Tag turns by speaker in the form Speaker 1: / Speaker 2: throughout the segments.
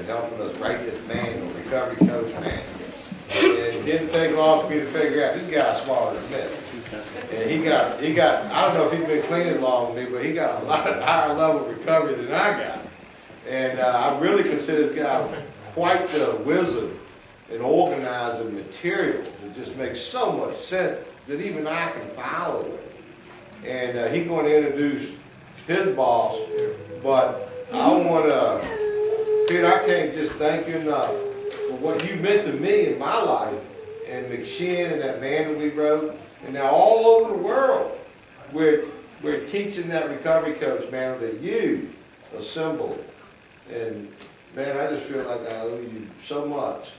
Speaker 1: helping us write this manual, recovery coach manual. And it didn't take long for me to figure out this guy's smarter than me. And he got, I don't know if he's been cleaning long with me, but he got a lot higher level of recovery than I got. And I really consider this guy quite the wizard in organizing material that just makes so much sense that even I can follow it. And he's going to introduce his boss, but I want to, Peter, I can't just thank you enough for what you meant to me in my life, and McShin and that manual we wrote, and now all over the world, we're teaching that recovery coach manual that you assembled. And man, I just feel like I owe you so much.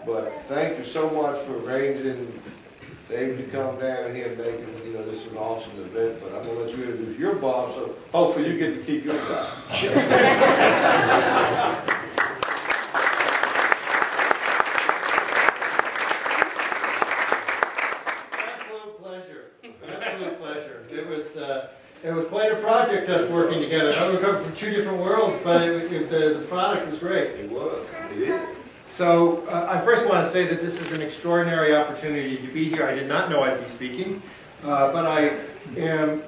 Speaker 1: But thank you so much for arranging David to come down here and making, you know, this is an awesome event. But I'm going to let you introduce your boss, so hopefully you get to keep your job.
Speaker 2: Absolute pleasure. Absolute pleasure. It was quite a project, us working together. I would come from two different worlds, but the product was great.
Speaker 1: It was. It is.
Speaker 2: So I first want to say that this is an extraordinary opportunity to be here. I did not know I'd be speaking, but I am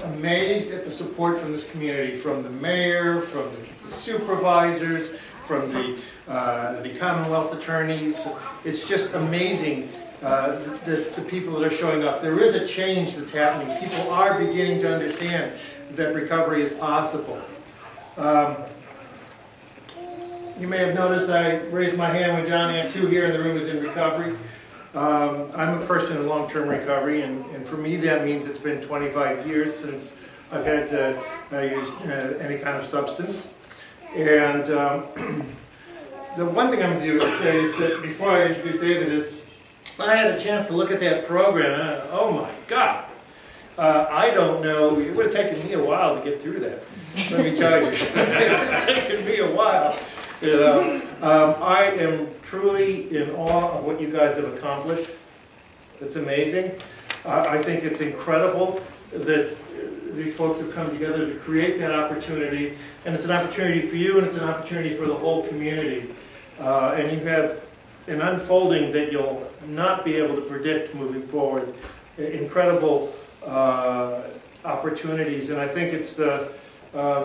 Speaker 2: amazed at the support from this community, from the mayor, from the supervisors, from the Commonwealth attorneys. It's just amazing the people that are showing up. There is a change that's happening. People are beginning to understand that recovery is possible. You may have noticed I raised my hand when John asked who here in the room is in recovery. I'm a person in long-term recovery, and for me that means it's been 25 years since I've had used any kind of substance. And the one thing I'm going to say is that before I introduce David is, I had a chance to look at that program, and oh my God, I don't know, it would have taken me a while to get through that. Let me tell you, it would have taken me a while. You know, I am truly in awe of what you guys have accomplished. It's amazing. I think it's incredible that these folks have come together to create that opportunity, and it's an opportunity for you, and it's an opportunity for the whole community. And you have an unfolding that you'll not be able to predict moving forward. Incredible opportunities, and I think it's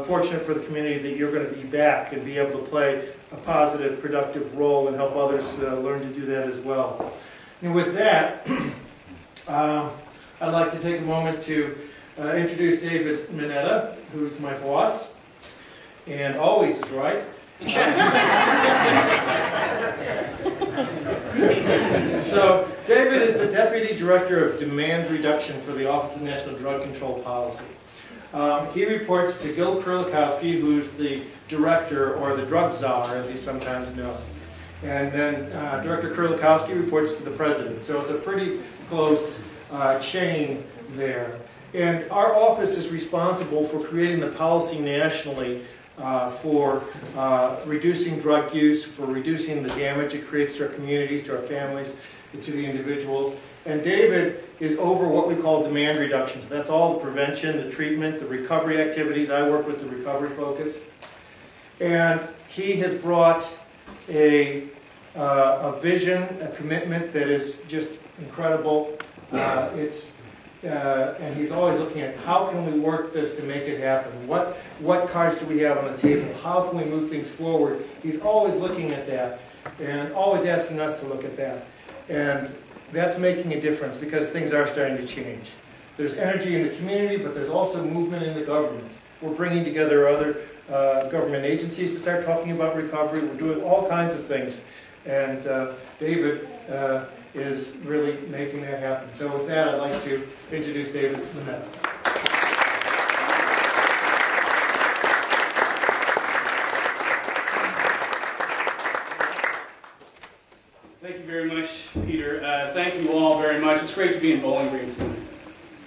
Speaker 2: fortunate for the community that you're going to be back and be able to play a positive, productive role and help others learn to do that as well. And with that, I'd like to take a moment to introduce David Mineta, who's my boss, and always is right. So, David is the Deputy Director of Demand Reduction for the Office of National Drug Control Policy. He reports to Gil Kurlikowski, who's the director, or the drug czar, as he's sometimes known. And then Director Kurlikowski reports to the president. So it's a pretty close chain there. And our office is responsible for creating the policy nationally for reducing drug use, for reducing the damage it creates to our communities, to our families, to the individuals. And David is over what we call demand reduction. So that's all the prevention, the treatment, the recovery activities. I work with the recovery focus. And he has brought a vision, a commitment that is just incredible. And he's always looking at how can we work this to make it happen? What cards do we have on the table? How can we move things forward? He's always looking at that and always asking us to look at that. And that's making a difference because things are starting to change. There's energy in the community, but there's also movement in the government. We're bringing together other government agencies to start talking about recovery. We're doing all kinds of things. And David is really making that happen. So with that, I'd like to introduce David Mineta.
Speaker 3: Thank you very much, Peter. Thank you all very much. It's great to be in Bowling Green tonight.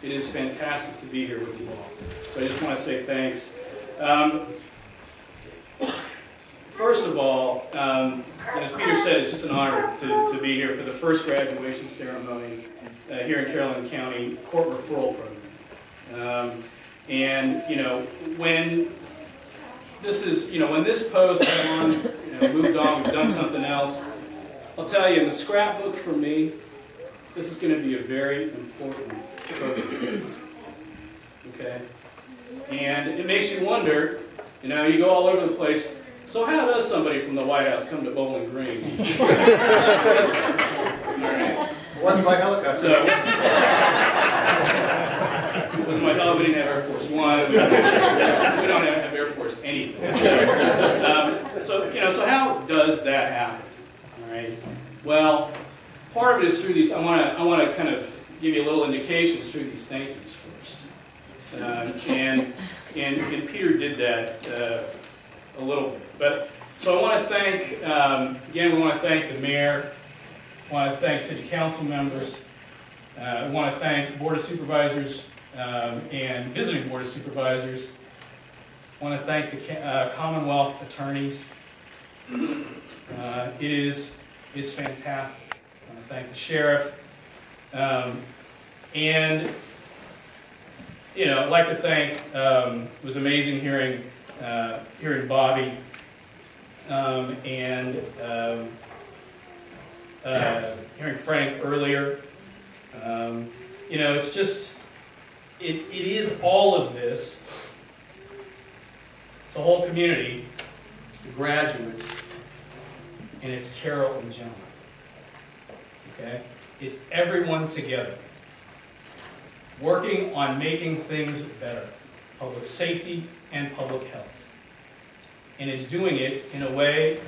Speaker 3: It is fantastic to be here with you all. So I just want to say thanks. First of all, as Peter said, it's just an honor to be here for the first graduation ceremony here in Caroline County Court Referral Program. And, you know, when this is, you know, when this post is on, you know, moved on, we've done something else, I'll tell you, in the scrapbook for me, this is going to be a very important program. Okay? And it makes you wonder, you know, you go all over the place, so how does somebody from the White House come to Bowling Green? All right.
Speaker 2: Wasn't by helicopter.
Speaker 3: So, with my hell, we didn't have Air Force One. We don't have Air Force anything. So, you know, so how does that happen? All right. Well, part of it is through these. I want to kind of give you a little indications through these thank yous first. And Peter did that a little bit. But so I want to thank again. We want to thank the mayor. I want to thank city council members. I want to thank board of supervisors and visiting board of supervisors. I want to thank the Commonwealth attorneys. It's fantastic. I want to thank the sheriff. And, you know, I'd like to thank, it was amazing hearing Bobby and hearing Frank earlier. You know, it's just, it is all of this. It's a whole community. It's the graduates. And it's Carol and John. Okay? It's everyone together. Working on making things better. Public safety and public health. And it's doing it in a way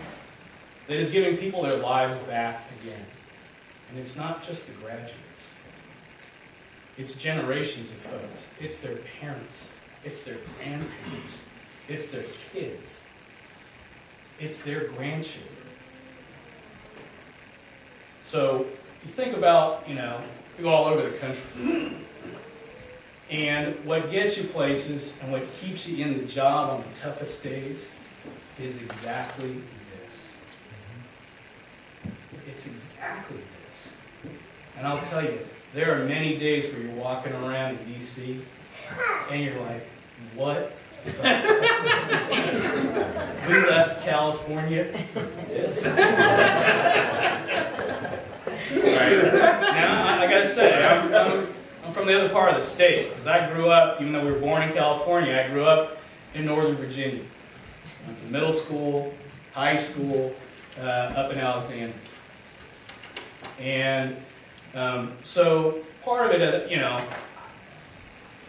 Speaker 3: that is giving people their lives back again. And it's not just the graduates. It's generations of folks. It's their parents. It's their grandparents. It's their kids. It's their grandchildren. So you think about, you know, we go all over the country. And what gets you places and what keeps you in the job on the toughest days is exactly this. It's exactly this. And I'll tell you, there are many days where you're walking around in D.C. and you're like, what? We left California for this? Right. Now, I gotta say, I'm from the other part of the state, because I grew up, even though we were born in California, I grew up in Northern Virginia. I went to middle school, high school, up in Alexandria. And so part of it, you know,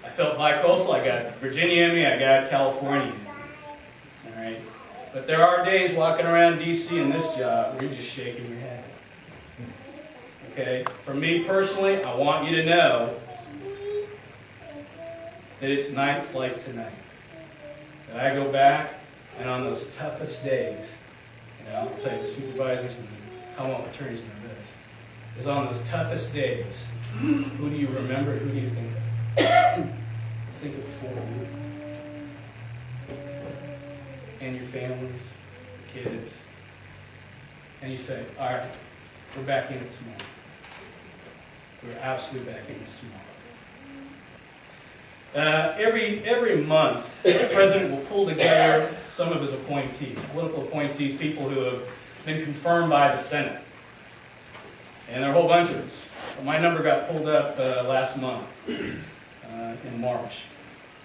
Speaker 3: I felt bi-coastal. I got Virginia in me, I got California in me. All right? But there are days walking around D.C. in this job where you're just shaking your head. Okay? For me personally, I want you to know that it's nights like tonight that I go back, and on those toughest days, you know, I'll tell you, the supervisors and the Commonwealth attorneys know this, is on those toughest days, who do you remember? Who do you think of? Think of before you. And your families, your kids. And you say, all right, we're back in it tomorrow. We're absolutely back in this tomorrow. Every month, the president will pull together some of his appointees, political appointees, people who have been confirmed by the Senate. And there are a whole bunch of us. My number got pulled up last month, in March.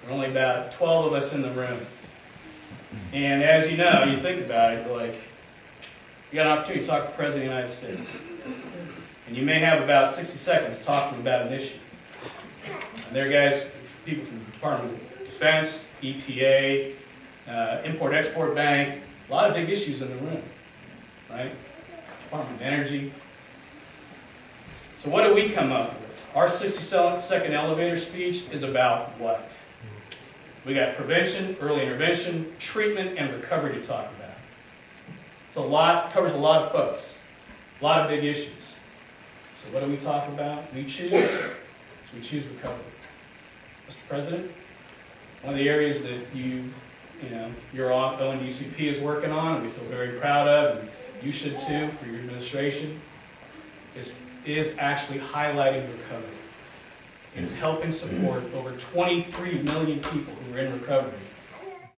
Speaker 3: There are only about 12 of us in the room. And as you know, you think about it, you're like, you got an opportunity to talk to the President of the United States. And you may have about 60 seconds talking about an issue. And there are guys, people from the Department of Defense, EPA, Import-Export Bank, a lot of big issues in the room, right? Department of Energy. So what do we come up with? Our 60-second elevator speech is about what? We got prevention, early intervention, treatment, and recovery to talk about. It's a lot, covers a lot of folks, a lot of big issues. So what do we talk about? We choose. So we choose recovery. Mr. President, one of the areas that your ONDCP is working on, and we feel very proud of, and you should too for your administration, is actually highlighting recovery. It's helping support over 23 million people who are in recovery